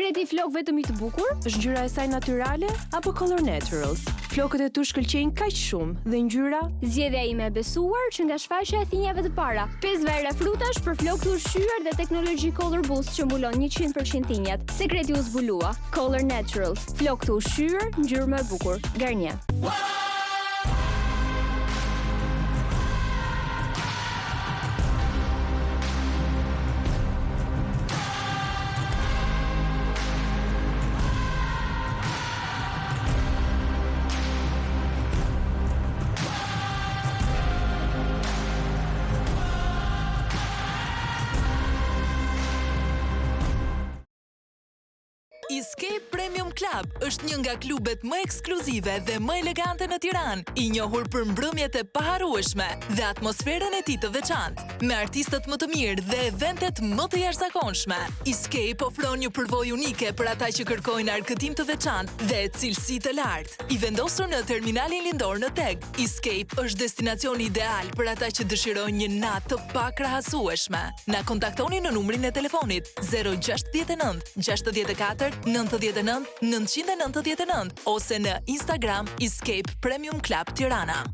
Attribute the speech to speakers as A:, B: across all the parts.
A: Sekreti i flokëve të mi të bukur është ngjyra e saj natyrale apo Color Naturals. Flokët e tu shkëlqejnë kaq shumë dhe ngjyra
B: Zgjedhja ime e besuar që nga shfaqja e thinjave të para. 5 vajra frutash për flokë të ushqyer dhe teknologji Color Boost që mbulon 100% thinjat. Sekreti u zbulua. Color Naturals. Flokë të ushqyer, ngjyrë më e bukur. Garnier.
C: Escape Premium Club është një nga klubet më ekskluzive dhe më elegante në Tiranë, i njohur për mbrëmjet e paharrueshme dhe atmosferën e tij të veçantë, me artistët më të mirë dhe eventet më të jashtëzakonshme. Escape ofron një përvojë unike për ata që kërkojnë arkëtim të veçantë dhe cilësi të lartë. I vendosur në terminalin lindor në Teg, Escape është destinacioni ideal për ata që dëshirojnë një natë të pakrahasueshme. Na kontaktoni në numrin e telefonit 069 64 99 999 ose në Instagram Escape Premium Club Tirana.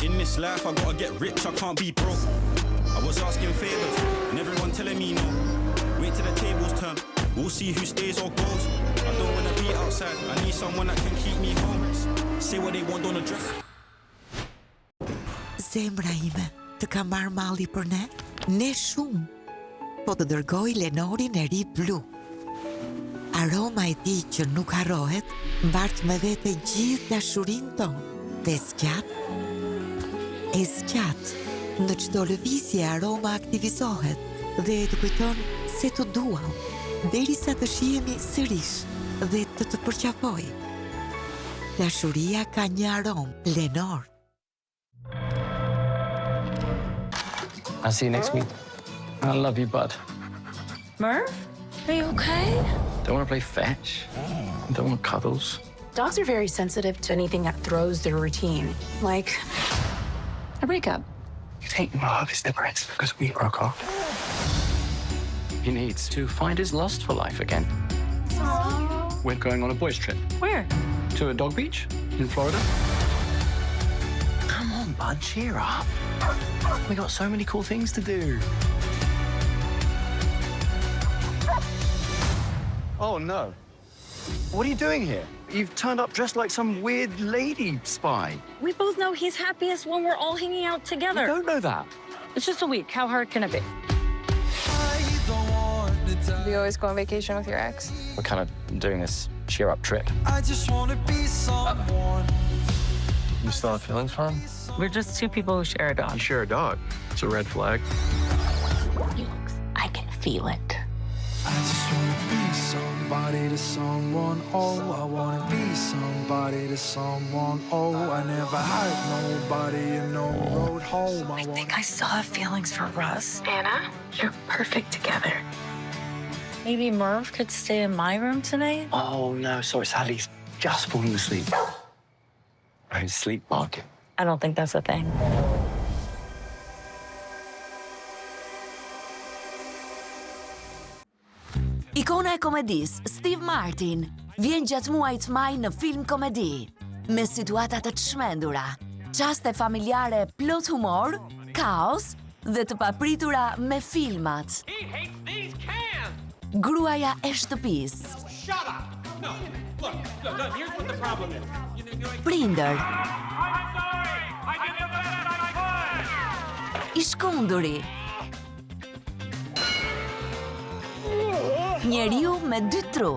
D: In this life I gotta get rich, I can't be broke. I was asking favors and everyone telling me no. Wait till the tables turn, we'll see who stays or goes. I don't wanna be outside, I need someone that can keep me home. Say what they want on the dress.
E: Zemra ime të ka marrë malli për ne shumë. Po të dërgoj Lenorin e ri blu. Aroma e tij që nuk harrohet, mbart me vete gjithë dashurinë tonë. Dhe zgjat, në çdo lëvizje aroma aktivizohet dhe të kujton se të duam, derisa të shihemi sërish dhe të përqafoj. Dashuria ka një aromë, Lenor.
F: I'll see you next week. I love you, bud.
G: Merv, are you okay?
F: Don't want to play fetch. Don't want cuddles.
G: Dogs are very sensitive to anything that throws their routine, like a breakup.
F: You think Merv is depressed because we broke up? He needs to find his lust for life again.
G: Aww.
F: We're going on a boys' trip.
G: Where?
F: To a dog beach in Florida. Come on, bud, cheer up. We got so many cool things to do. Oh, no. What are you doing here? You've turned up dressed like some weird lady spy.
G: We both know he's happiest when we're all hanging out together.
F: You don't know that.
G: It's just a week. How hard can it be?
H: Do you always go on vacation with your ex?
F: We're kind of doing this cheer-up trip.
I: I just want to be someone.
F: You still have feelings for him?
G: We're just two people who share a dog.
F: You share a dog. It's a red flag.
G: I can feel it.
I: I just want to be somebody to someone. Oh, I want to be somebody to someone. Oh, I never had nobody in no road home.
G: I think I still have feelings for Russ. Anna, you're perfect together. Maybe Merv could stay in my room tonight?
F: Oh, no, sorry, Sally's just falling asleep. I'm sleepwalking.
G: I don't think that's a thing.
J: Ikona e komedis, Steve Martin, vjen gjatë muajit maj në film komedi, me situata të çmendura, çaste familjare plot humor, kaos dhe të papritura me filmat. Gruaja e shtëpis. Prindër. I shkunduri. Njeriu me dy tru.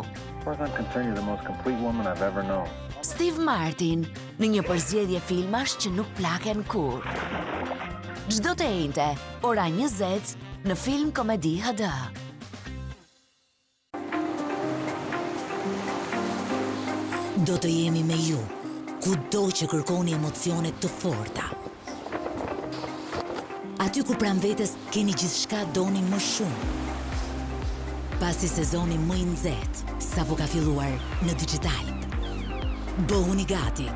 J: Steve Martin në një përzgjedhje filmash që nuk plaken kur. Çdo të enjte, ora 20 në Film Komedi HD.
K: Do të jemi me ju, kudo që kërkoni emocione të forta. Aty ku pranë vetes keni gjithçka doni më shumë. pasi sezoni më i nxehtë sapo ka filluar në digital. Bëhuni gati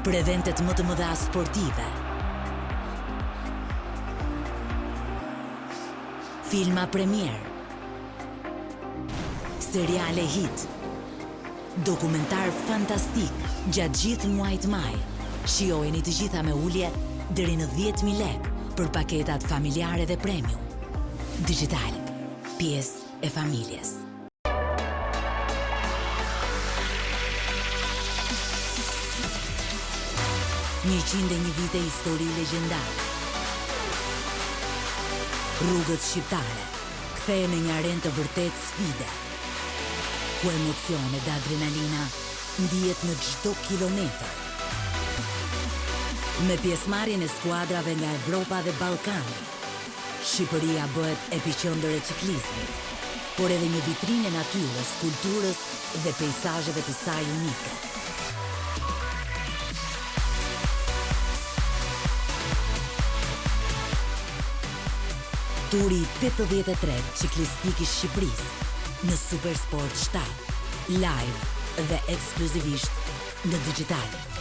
K: për eventet më të mëdha sportive. Filma premier. Seriale hit. Dokumentar fantastik gjatë gjithë muajit maj. Shijojeni të gjitha me ulje deri në 10.000 lekë për paketat familjare dhe premium. Digital, pjesë e familjes. Një 101 vite histori legjendare. Rrugët shqiptare kthehen në një arenë të vërtet sfide, ku emocione dhe adrenalina ndihet në çdo kilometër. Me pjesëmarrjen e skuadrave nga Evropa dhe Ballkani, Shqipëria bëhet epiqendër e ciklizmit, por edhe një vitrinë e natyrës, kulturës dhe peizazheve të saj unike. Turi 83 ciklistik i Shqipërisë në Supersport 7, live dhe ekskluzivisht në digital.